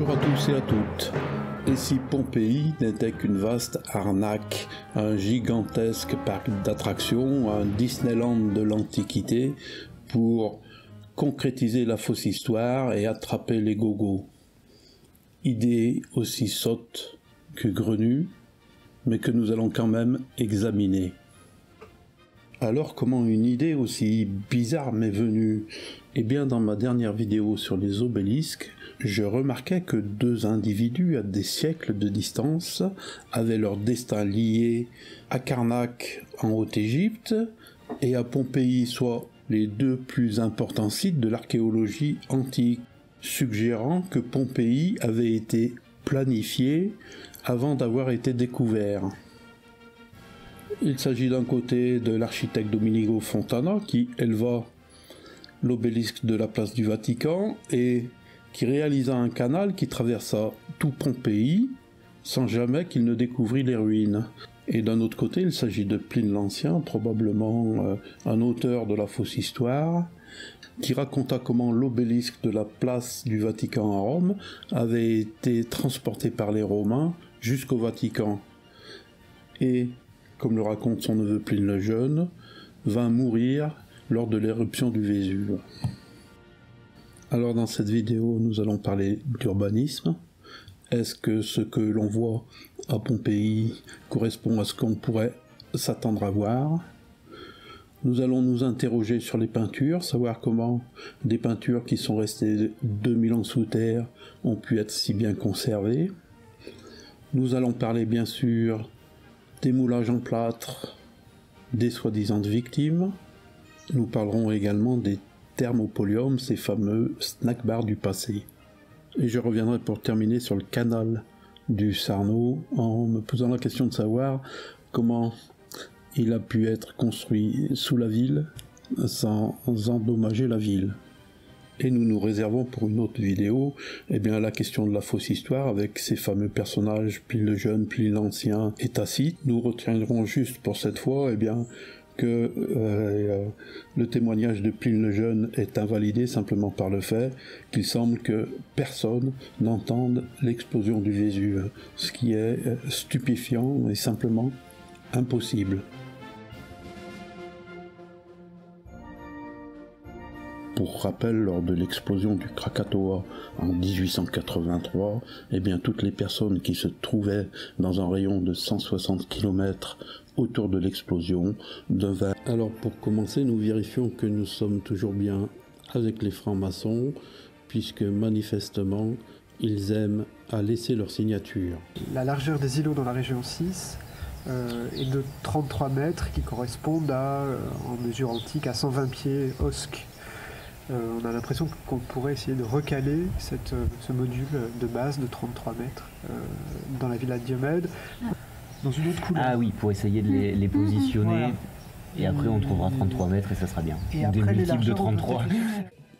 Bonjour à tous et à toutes. Et si Pompéi n'était qu'une vaste arnaque, un gigantesque parc d'attractions, un Disneyland de l'Antiquité, pour concrétiser la fausse histoire et attraper les gogos. Idée aussi sotte que grenue, mais que nous allons quand même examiner. Alors comment une idée aussi bizarre m'est venue? Eh bien dans ma dernière vidéo sur les obélisques, je remarquais que deux individus à des siècles de distance avaient leur destin lié à Karnak en Haute-Égypte et à Pompéi, soit les deux plus importants sites de l'archéologie antique, suggérant que Pompéi avait été planifié avant d'avoir été découvert. Il s'agit d'un côté de l'architecte Domenico Fontana qui éleva l'obélisque de la place du Vatican et qui réalisa un canal qui traversa tout Pompéi sans jamais qu'il ne découvrit les ruines. Et d'un autre côté, il s'agit de Pline l'Ancien, probablement un auteur de la fausse histoire, qui raconta comment l'obélisque de la place du Vatican à Rome avait été transporté par les Romains jusqu'au Vatican. Et, comme le raconte son neveu Pline le Jeune, vint mourir lors de l'éruption du Vésuve. Alors dans cette vidéo, nous allons parler d'urbanisme. Est-ce que ce que l'on voit à Pompéi correspond à ce qu'on pourrait s'attendre à voir? Nous allons nous interroger sur les peintures, savoir comment des peintures qui sont restées 2000 ans sous terre ont pu être si bien conservées. Nous allons parler bien sûr des moulages en plâtre, des soi-disant victimes. Nous parlerons également des thermopoliums, ces fameux snack bars du passé. Et je reviendrai pour terminer sur le canal du Sarno en me posant la question de savoir comment il a pu être construit sous la ville sans endommager la ville. Et nous nous réservons pour une autre vidéo la question de la fausse histoire avec ces fameux personnages Pline le Jeune, Pline l'Ancien et Tacite. Nous retiendrons juste pour cette fois que le témoignage de Pline le Jeune est invalidé simplement par le fait qu'il semble que personne n'entende l'explosion du Vésuve, ce qui est stupéfiant et simplement impossible. Pour rappel, lors de l'explosion du Krakatoa en 1883, toutes les personnes qui se trouvaient dans un rayon de 160 km autour de l'explosion devaient... Alors pour commencer, nous vérifions que nous sommes toujours bien avec les francs-maçons, puisque manifestement, ils aiment à laisser leur signature. La largeur des îlots dans la région 6 est de 33 mètres, qui correspondent à, en mesure antique, à 120 pieds OSC. On a l'impression qu'on pourrait essayer de recaler ce module de base de 33 mètres dans la villa de Diomède, dans une autre couleur. Ah oui, pour essayer de les positionner, voilà. Et après on trouvera 33 mètres et ça sera bien. Et des après multiples de 33.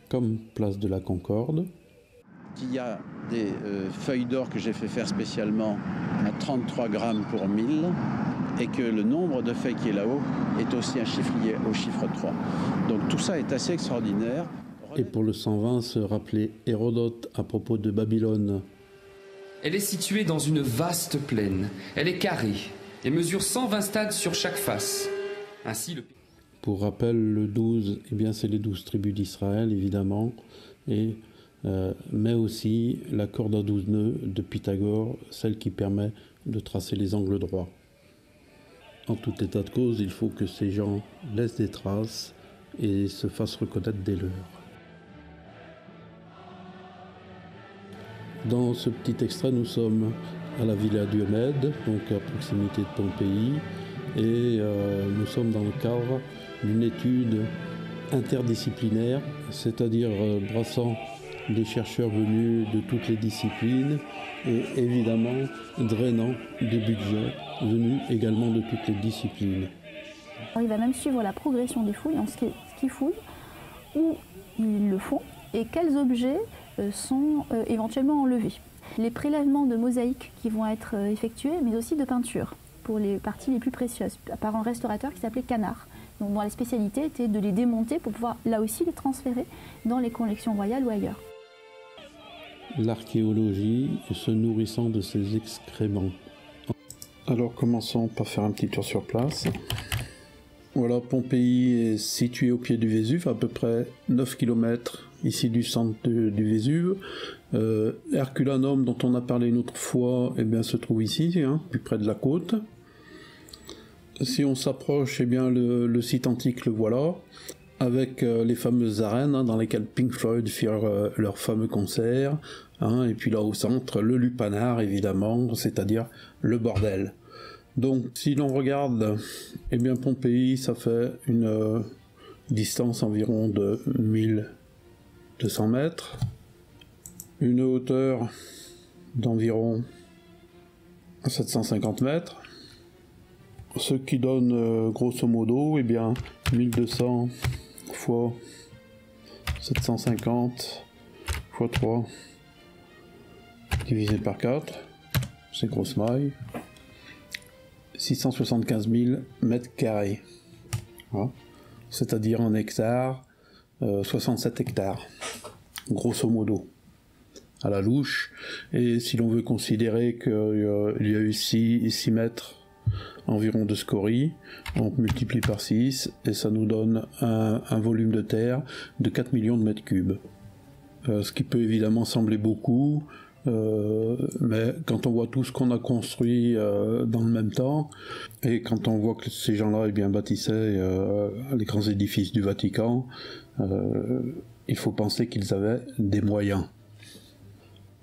Comme place de la Concorde. Il y a des feuilles d'or que j'ai fait faire spécialement à 33 grammes pour 1000 et que le nombre de feuilles qui est là-haut est aussi un chiffre lié au chiffre 3. Donc tout ça est assez extraordinaire. Et pour le 120, se rappeler Hérodote à propos de Babylone. Elle est située dans une vaste plaine. Elle est carrée et mesure 120 stades sur chaque face. Ainsi, Pour rappel, le 12, c'est les 12 tribus d'Israël, évidemment, mais aussi la corde à 12 nœuds de Pythagore, celle qui permet de tracer les angles droits. En tout état de cause, il faut que ces gens laissent des traces et se fassent reconnaître des leurs. Dans ce petit extrait, nous sommes à la Villa Diomède, donc à proximité de Pompéi, et nous sommes dans le cadre d'une étude interdisciplinaire, c'est-à-dire brassant des chercheurs venus de toutes les disciplines et évidemment drainant des budgets venus également de toutes les disciplines. Il va même suivre la progression des fouilles, en ce qu'ils fouillent, où ils le font et quels objets sont éventuellement enlevés. Les prélèvements de mosaïques qui vont être effectués, mais aussi de peinture pour les parties les plus précieuses, par un restaurateur qui s'appelait Canard, dont la spécialité était de les démonter pour pouvoir là aussi les transférer dans les collections royales ou ailleurs. l'archéologie se nourrissant de ses excréments. Alors commençons par faire un petit tour sur place. Voilà, Pompéi est situé au pied du Vésuve, à peu près 9 km ici du centre du Vésuve. Herculanum, dont on a parlé une autre fois, eh bien, se trouve ici, plus près de la côte. Si on s'approche, eh bien, le site antique, le voilà, avec les fameuses arènes dans lesquelles Pink Floyd firent leur fameux concert, et puis là au centre, le lupanar, évidemment, c'est-à-dire le bordel. Donc, si l'on regarde, eh bien, Pompéi, ça fait une distance environ de 1200 mètres, une hauteur d'environ 750 mètres, ce qui donne grosso modo, eh bien, 1200 fois 750 fois 3 divisé par 4, c'est grosse maille, 675 000 mètres carrés, voilà. C'est-à-dire en hectares, 67 hectares, grosso modo, à la louche. Et si l'on veut considérer qu'il y a eu 6 mètres environ de scorie, on multiplie par 6 et ça nous donne un volume de terre de 4 millions de mètres cubes. Ce qui peut évidemment sembler beaucoup, mais quand on voit tout ce qu'on a construit dans le même temps, et quand on voit que ces gens-là bâtissaient les grands édifices du Vatican, il faut penser qu'ils avaient des moyens.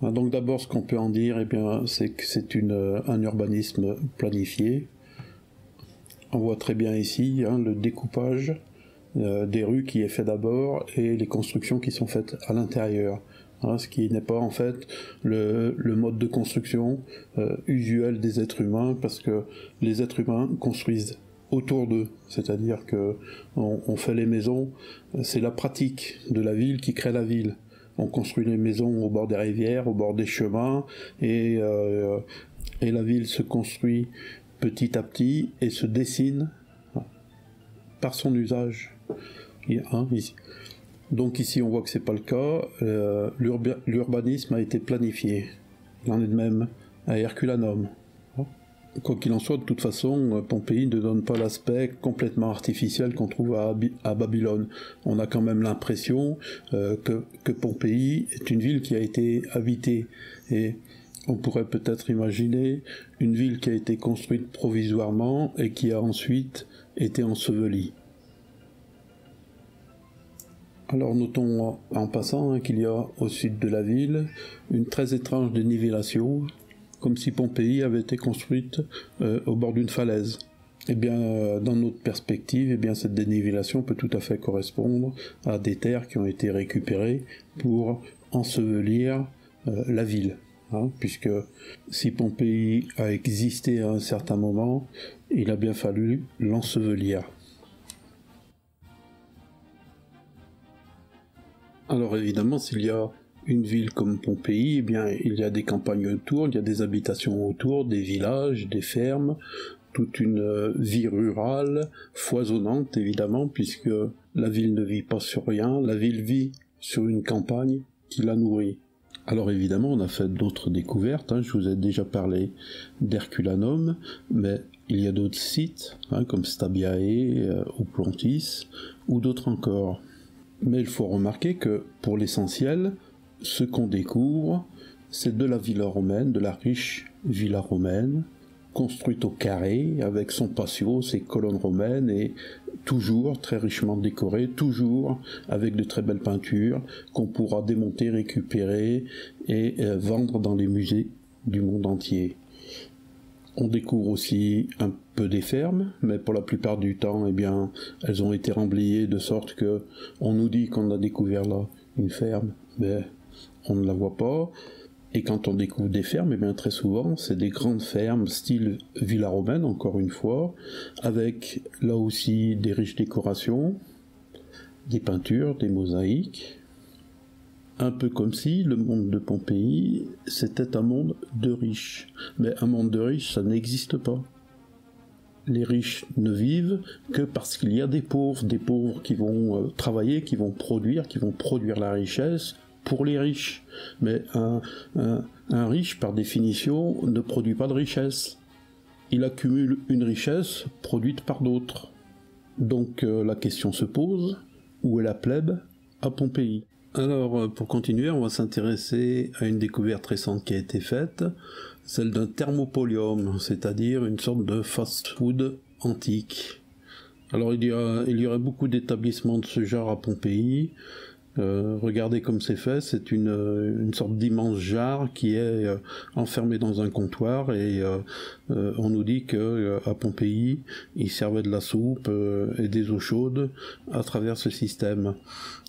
Donc d'abord, ce qu'on peut en dire, eh bien, c'est que c'est un urbanisme planifié. On voit très bien ici le découpage des rues qui est fait d'abord et les constructions qui sont faites à l'intérieur. Ce qui n'est pas en fait le mode de construction usuel des êtres humains, parce que les êtres humains construisent autour d'eux, c'est-à-dire que on fait les maisons, c'est la pratique de la ville qui crée la ville. On construit les maisons au bord des rivières, au bord des chemins, et la ville se construit petit à petit et se dessine par son usage. Ici. Donc ici on voit que c'est pas le cas, l'urbanisme a été planifié. Il en est de même à Herculanum. Quoi qu'il en soit, de toute façon, Pompéi ne donne pas l'aspect complètement artificiel qu'on trouve à Babylone. On a quand même l'impression que Pompéi est une ville qui a été habitée. Et on pourrait peut-être imaginer une ville qui a été construite provisoirement et qui a ensuite été ensevelie. Alors notons en passant qu'il y a au sud de la ville une très étrange dénivellation, comme si Pompéi avait été construite au bord d'une falaise. Eh bien, dans notre perspective, eh bien, cette dénivellation peut tout à fait correspondre à des terres qui ont été récupérées pour ensevelir la ville. Puisque si Pompéi a existé à un certain moment, il a bien fallu l'ensevelir. Alors évidemment, s'il y a une ville comme Pompéi, eh bien, il y a des campagnes autour, il y a des habitations autour, des villages, des fermes, toute une vie rurale, foisonnante évidemment, puisque la ville ne vit pas sur rien, la ville vit sur une campagne qui la nourrit. Alors évidemment, on a fait d'autres découvertes, je vous ai déjà parlé d'Herculanum, mais il y a d'autres sites, comme Stabiae, ou Plontis, ou d'autres encore. Mais il faut remarquer que, pour l'essentiel, ce qu'on découvre, c'est de la villa romaine, de la riche villa romaine, construite au carré, avec son patio, ses colonnes romaines, et toujours très richement décorée, toujours avec de très belles peintures, qu'on pourra démonter, récupérer, et vendre dans les musées du monde entier. On découvre aussi un peu des fermes, mais pour la plupart du temps, eh bien, elles ont été remblayées de sorte que on nous dit qu'on a découvert là une ferme, mais on ne la voit pas. Et quand on découvre des fermes, eh bien, très souvent, c'est des grandes fermes style villa romaine, encore une fois, avec là aussi des riches décorations, des peintures, des mosaïques. Un peu comme si le monde de Pompéi, c'était un monde de riches. Mais un monde de riches, ça n'existe pas. Les riches ne vivent que parce qu'il y a des pauvres qui vont travailler, qui vont produire la richesse pour les riches. Mais un riche, par définition, ne produit pas de richesse. Il accumule une richesse produite par d'autres. Donc la question se pose, où est la plèbe à Pompéi? Alors pour continuer, on va s'intéresser à une découverte récente qui a été faite, celle d'un thermopolium, c'est-à-dire une sorte de fast-food antique. Alors il y aurait beaucoup d'établissements de ce genre à Pompéi. Regardez comme c'est fait, c'est une sorte d'immense jarre qui est enfermée dans un comptoir et on nous dit qu'à Pompéi, ils servaient de la soupe et des eaux chaudes à travers ce système.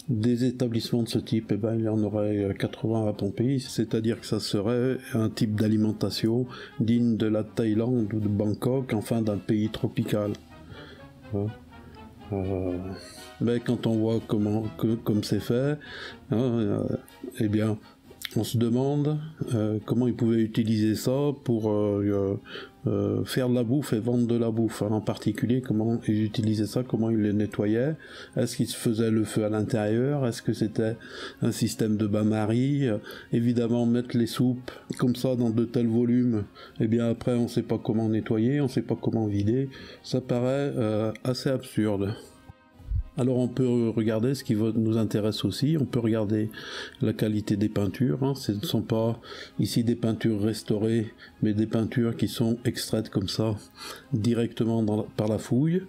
Des établissements de ce type, il y en aurait 80 à Pompéi, c'est-à-dire que ça serait un type d'alimentation digne de la Thaïlande ou de Bangkok, enfin d'un pays tropical. Mais quand on voit comme c'est fait, eh bien, on se demande comment ils pouvaient utiliser ça pour faire de la bouffe et vendre de la bouffe. En particulier, comment ils utilisaient ça, comment ils les nettoyaient. Est-ce qu'ils se faisaient le feu à l'intérieur? Est-ce que c'était un système de bain-marie? Évidemment, mettre les soupes comme ça dans de tels volumes, eh bien après, on ne sait pas comment nettoyer, on ne sait pas comment vider. Ça paraît assez absurde. Alors on peut regarder ce qui nous intéresse aussi, on peut regarder la qualité des peintures, Ce ne sont pas ici des peintures restaurées, mais des peintures qui sont extraites comme ça, directement par la fouille,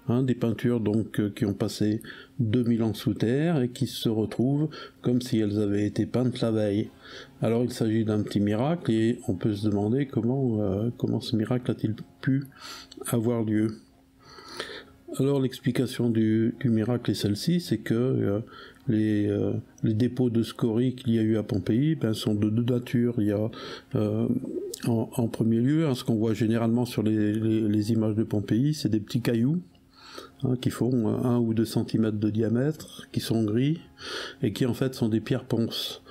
des peintures donc qui ont passé 2000 ans sous terre et qui se retrouvent comme si elles avaient été peintes la veille. Alors il s'agit d'un petit miracle et on peut se demander comment ce miracle a-t-il pu avoir lieu. Alors l'explication du miracle est celle-ci, c'est que les dépôts de scories qu'il y a eu à Pompéi sont de deux natures. Il y a en premier lieu, ce qu'on voit généralement sur les images de Pompéi, c'est des petits cailloux qui font 1 ou 2 cm de diamètre, qui sont gris et qui en fait sont des pierres ponces.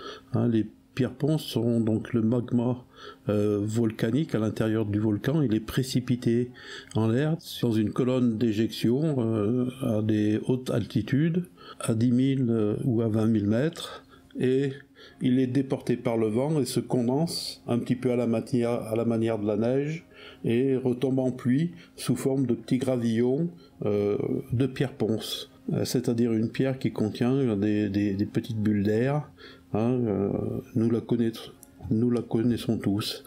Les pierres ponces seront donc le magma volcanique à l'intérieur du volcan. Il est précipité en l'air dans une colonne d'éjection à des hautes altitudes, à 10 000 ou à 20 000 mètres, et il est déporté par le vent et se condense un petit peu à la manière de la neige et retombe en pluie sous forme de petits gravillons de pierres ponces. C'est-à-dire une pierre qui contient des petites bulles d'air. Nous la connaissons tous.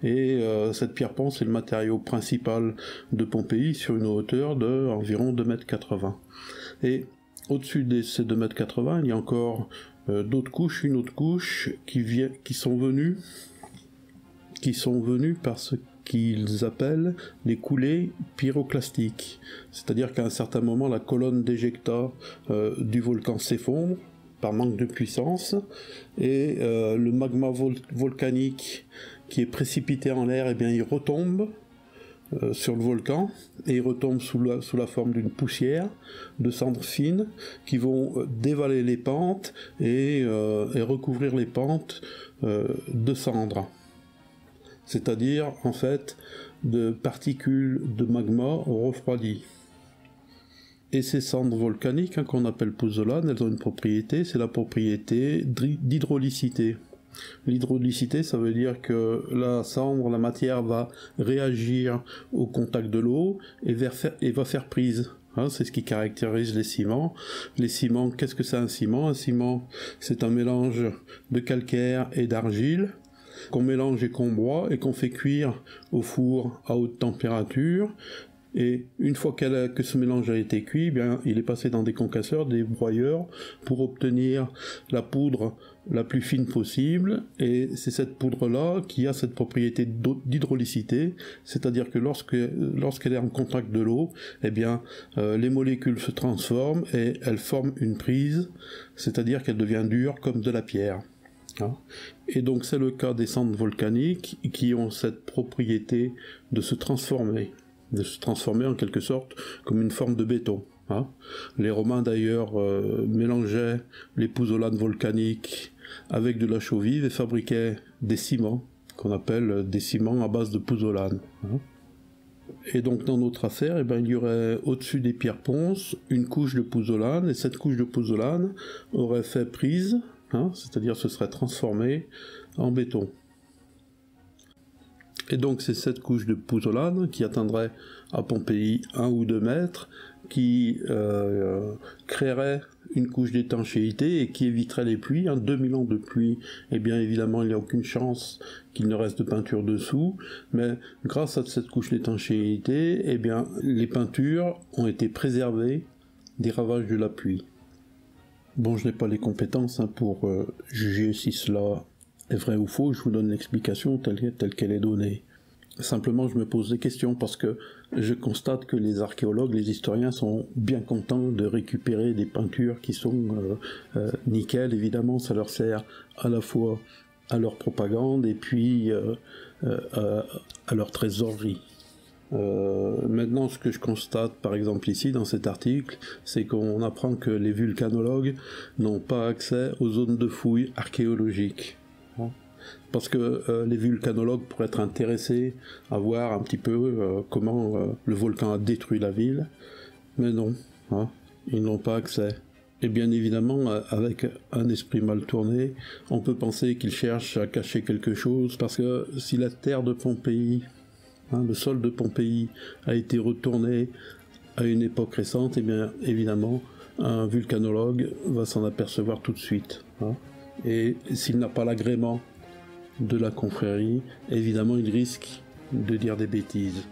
Et cette pierre ponce est le matériau principal de Pompéi sur une hauteur d'environ 2,80 m. Et au-dessus de ces 2,80 m, il y a encore d'autres couches, une autre couche qui sont venues par ce qu'ils appellent les coulées pyroclastiques. C'est-à-dire qu'à un certain moment, la colonne d'éjecta du volcan s'effondre par manque de puissance, et le magma volcanique qui est précipité en l'air, il retombe sur le volcan, et il retombe sous la forme d'une poussière, de cendres fines, qui vont dévaler les pentes et recouvrir les pentes de cendres. C'est-à-dire, en fait, de particules de magma refroidies. Et ces cendres volcaniques, qu'on appelle pozzolane, elles ont une propriété, c'est la propriété d'hydraulicité. L'hydraulicité, ça veut dire que la cendre, la matière va réagir au contact de l'eau et va faire prise. C'est ce qui caractérise les ciments. Les ciments, qu'est-ce que c'est un ciment? Un ciment, c'est un mélange de calcaire et d'argile qu'on mélange et qu'on broie et qu'on fait cuire au four à haute température. Et une fois que ce mélange a été cuit, il est passé dans des concasseurs, des broyeurs, pour obtenir la poudre la plus fine possible. Et c'est cette poudre-là qui a cette propriété d'hydraulicité, c'est-à-dire que lorsqu'elle est en contact de l'eau, les molécules se transforment et elles forment une prise, c'est-à-dire qu'elle devient dure comme de la pierre. Et donc c'est le cas des cendres volcaniques qui ont cette propriété de se transformer en quelque sorte comme une forme de béton. Les Romains d'ailleurs mélangeaient les pozzolanes volcaniques avec de la chaux vive et fabriquaient des ciments qu'on appelle des ciments à base de pozzolane. Et donc dans notre affaire, il y aurait au-dessus des pierres ponces une couche de pozzolane, et cette couche de pozzolane aurait fait prise hein, c'est-à-dire ce serait transformé en béton. Et donc c'est cette couche de pouzzolane qui atteindrait à Pompéi 1 ou 2 mètres, qui créerait une couche d'étanchéité et qui éviterait les pluies. 2000 ans de pluie, et bien évidemment il n'y a aucune chance qu'il ne reste de peinture dessous, mais grâce à cette couche d'étanchéité, eh bien les peintures ont été préservées des ravages de la pluie. Bon, je n'ai pas les compétences pour juger si cela est vrai ou faux, je vous donne l'explication telle qu'elle est donnée. Simplement, je me pose des questions parce que je constate que les archéologues, les historiens sont bien contents de récupérer des peintures qui sont nickel. Évidemment, ça leur sert à la fois à leur propagande et puis à leur trésorerie. Maintenant, ce que je constate, par exemple ici, dans cet article, c'est qu'on apprend que les vulcanologues n'ont pas accès aux zones de fouilles archéologiques. Parce que les vulcanologues pourraient être intéressés à voir un petit peu comment le volcan a détruit la ville, mais non, hein, ils n'ont pas accès. Et bien évidemment, avec un esprit mal tourné, on peut penser qu'ils cherchent à cacher quelque chose, parce que si la terre de Pompéi, le sol de Pompéi a été retourné à une époque récente, et bien évidemment, un vulcanologue va s'en apercevoir tout de suite. Hein. Et s'il n'a pas l'agrément de la confrérie, évidemment il risque de dire des bêtises.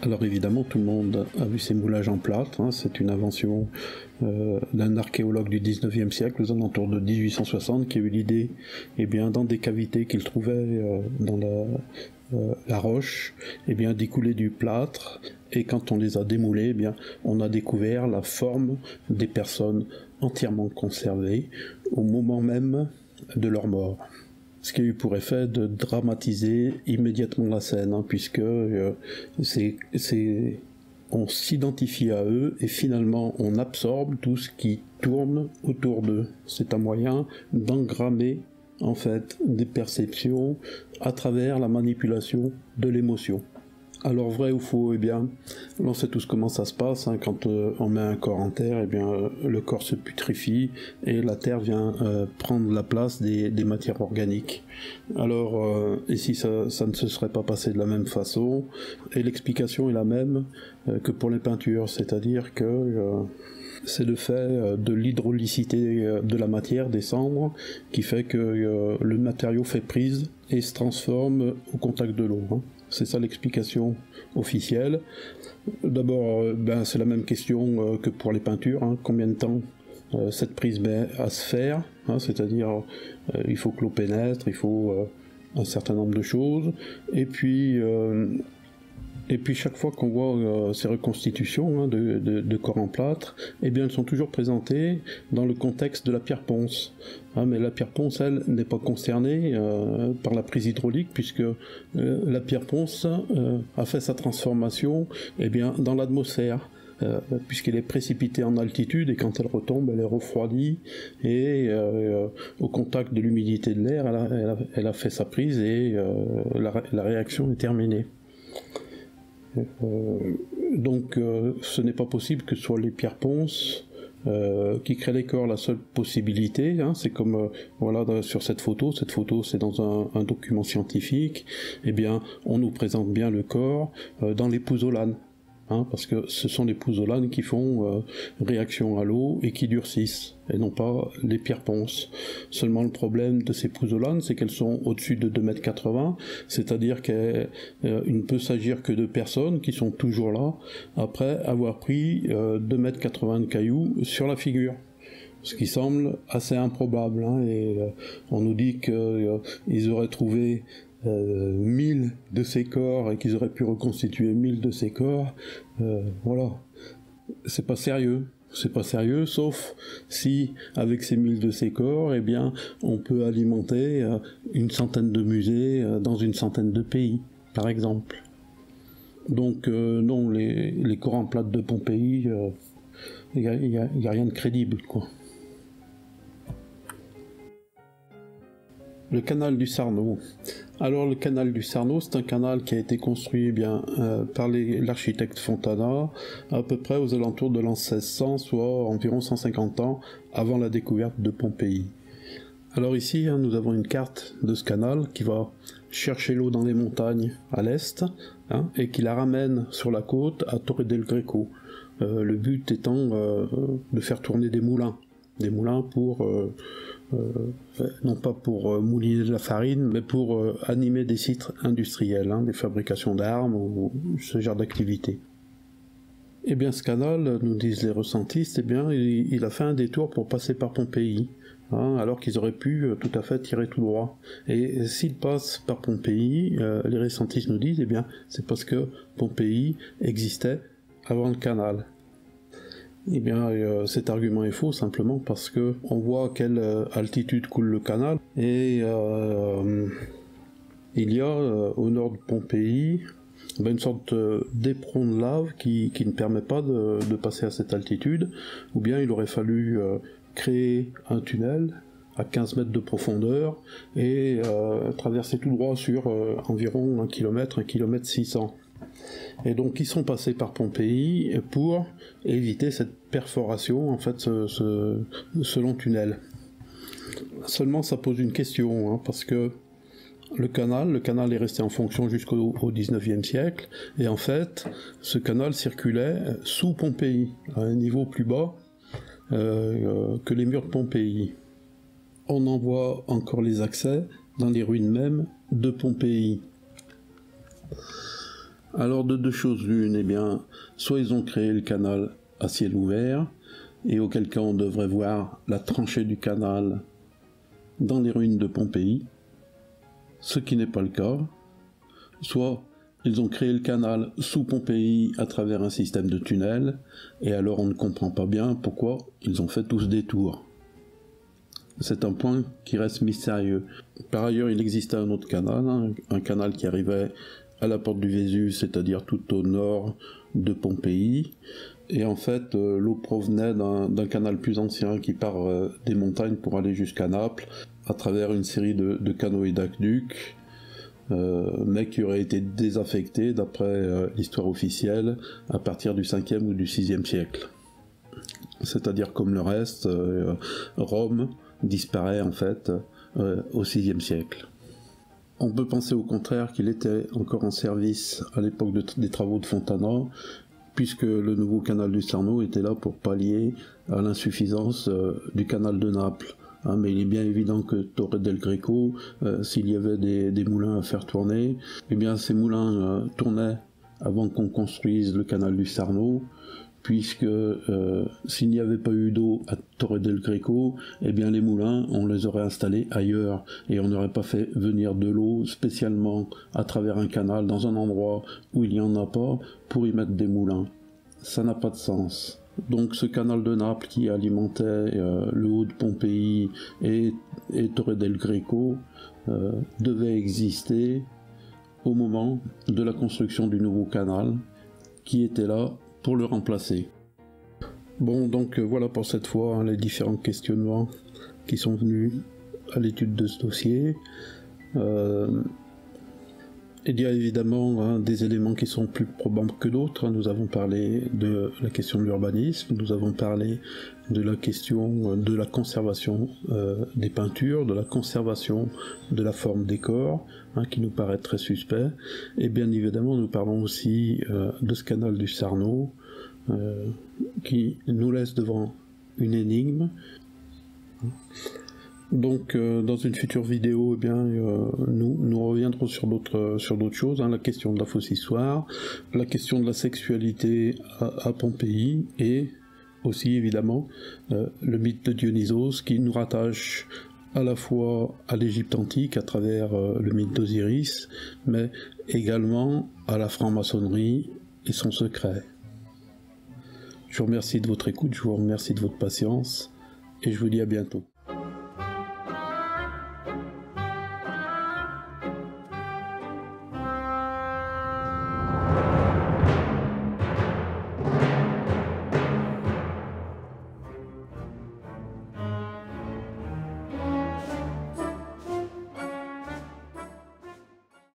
Alors évidemment tout le monde a vu ces moulages en plâtre, hein, c'est une invention d'un archéologue du 19e siècle, aux alentours de 1860, qui a eu l'idée, dans des cavités qu'il trouvait dans la roche, d'y couler du plâtre, et quand on les a démoulés, on a découvert la forme des personnes entièrement conservées au moment même de leur mort. Ce qui a eu pour effet de dramatiser immédiatement la scène, hein, puisque on s'identifie à eux et finalement on absorbe tout ce qui tourne autour d'eux. C'est un moyen d'engrammer en fait des perceptions à travers la manipulation de l'émotion. Alors vrai ou faux, on sait tous comment ça se passe, hein, quand on met un corps en terre, le corps se putrefie et la terre vient prendre la place des matières organiques. Alors ici ça ne se serait pas passé de la même façon, et l'explication est la même que pour les peintures, c'est-à-dire que c'est le fait de l'hydraulicité de la matière, des cendres, qui fait que le matériau fait prise et se transforme au contact de l'eau. Hein. C'est ça l'explication officielle. D'abord, c'est la même question que pour les peintures. Hein. Combien de temps cette prise met à se faire, hein, c'est-à-dire il faut que l'eau pénètre, il faut un certain nombre de choses. Et puis chaque fois qu'on voit ces reconstitutions de corps en plâtre, elles sont toujours présentées dans le contexte de la pierre ponce. Hein, mais la pierre ponce, elle, n'est pas concernée par la prise hydraulique, puisque la pierre ponce a fait sa transformation dans l'atmosphère. Puisqu'elle est précipitée en altitude, et quand elle retombe, elle est refroidie, et au contact de l'humidité de l'air, elle a fait sa prise, et la réaction est terminée. Donc ce n'est pas possible que ce soit les pierres ponces qui créent les corps. La seule possibilité, hein, c'est comme sur cette photo c'est dans un document scientifique, on nous présente bien le corps dans les pouzzolanes. Hein, parce que ce sont les pouzzolanes qui font réaction à l'eau et qui durcissent, et non pas les pierres ponces. Seulement le problème de ces pouzzolanes, c'est qu'elles sont au-dessus de 2,80 m, c'est-à-dire qu'il ne peut s'agir que de personnes qui sont toujours là, après avoir pris 2,80 m de cailloux sur la figure. Ce qui semble assez improbable, hein, et on nous dit qu'ils auraient trouvé 1000 de ces corps et qu'ils auraient pu reconstituer 1000 de ces corps. Voilà, c'est pas sérieux, sauf si avec ces 1000 de ces corps, on peut alimenter une centaine de musées dans une centaine de pays, par exemple. Donc non, les corps en plâtre de Pompéi, il y a rien de crédible, quoi. Le canal du Sarno. Alors le canal du Sarno, c'est un canal qui a été construit par l'architecte Fontana à peu près aux alentours de l'an 1600, soit environ 150 ans avant la découverte de Pompéi. Alors ici, nous avons une carte de ce canal qui va chercher l'eau dans les montagnes à l'est et qui la ramène sur la côte à Torre del Greco. Le but étant de faire tourner des moulins pour non pas pour mouliner de la farine, mais pour animer des sites industriels, des fabrications d'armes ou ce genre d'activité. Eh bien ce canal, nous disent les recentistes, il a fait un détour pour passer par Pompéi, alors qu'ils auraient pu tout à fait tirer tout droit. Et s'il passe par Pompéi, les recentistes nous disent, c'est parce que Pompéi existait avant le canal. Eh bien, cet argument est faux simplement parce que on voit à quelle altitude coule le canal et il y a au nord de Pompéi une sorte d'éperon de lave qui ne permet pas de passer à cette altitude, ou bien il aurait fallu créer un tunnel à 15 mètres de profondeur et traverser tout droit sur environ 1 km, 1 km 600. Et donc ils sont passés par Pompéi pour éviter cette perforation, en fait, ce long tunnel. Seulement ça pose une question, parce que le canal est resté en fonction jusqu'au 19e siècle, et en fait ce canal circulait sous Pompéi, à un niveau plus bas que les murs de Pompéi. On en voit encore les accès dans les ruines même de Pompéi. Alors de deux choses l'une, soit ils ont créé le canal à ciel ouvert, et auquel cas on devrait voir la tranchée du canal dans les ruines de Pompéi, ce qui n'est pas le cas, soit ils ont créé le canal sous Pompéi à travers un système de tunnels, et alors on ne comprend pas bien pourquoi ils ont fait tout ce détour. C'est un point qui reste mystérieux. Par ailleurs, il existait un autre canal, un canal qui arrivait à la porte du Vésuve, c'est-à-dire tout au nord de Pompéi, et en fait l'eau provenait d'un canal plus ancien qui part des montagnes pour aller jusqu'à Naples, à travers une série de canaux et d'aqueducs, mais qui aurait été désaffecté d'après l'histoire officielle à partir du 5e ou du 6e siècle. C'est-à-dire comme le reste, Rome disparaît en fait au 6e siècle. On peut penser au contraire qu'il était encore en service à l'époque des travaux de Fontana, puisque le nouveau canal du Sarno était là pour pallier à l'insuffisance du canal de Naples. Mais il est bien évident que Torre del Greco, s'il y avait des moulins à faire tourner, ces moulins tournaient avant qu'on construise le canal du Sarno, puisque s'il n'y avait pas eu d'eau à Torre del Greco, les moulins, on les aurait installés ailleurs, et on n'aurait pas fait venir de l'eau spécialement à travers un canal dans un endroit où il n'y en a pas pour y mettre des moulins. Ça n'a pas de sens. Donc ce canal de Naples qui alimentait le haut de Pompéi et Torre del Greco devait exister au moment de la construction du nouveau canal qui était là pour le remplacer. Bon, donc voilà pour cette fois les différents questionnements qui sont venus à l'étude de ce dossier. Il y a évidemment des éléments qui sont plus probables que d'autres. Nous avons parlé de la question de l'urbanisme, nous avons parlé de la question de la conservation des peintures, de la conservation de la forme des corps, qui nous paraît très suspect. Et bien évidemment, nous parlons aussi de ce canal du Sarno, qui nous laisse devant une énigme. Donc dans une future vidéo, nous reviendrons sur d'autres choses, la question de la fausse histoire, la question de la sexualité à Pompéi, et aussi évidemment le mythe de Dionysos qui nous rattache à la fois à l'Égypte antique à travers le mythe d'Osiris, mais également à la franc-maçonnerie et son secret. Je vous remercie de votre écoute, je vous remercie de votre patience, et je vous dis à bientôt.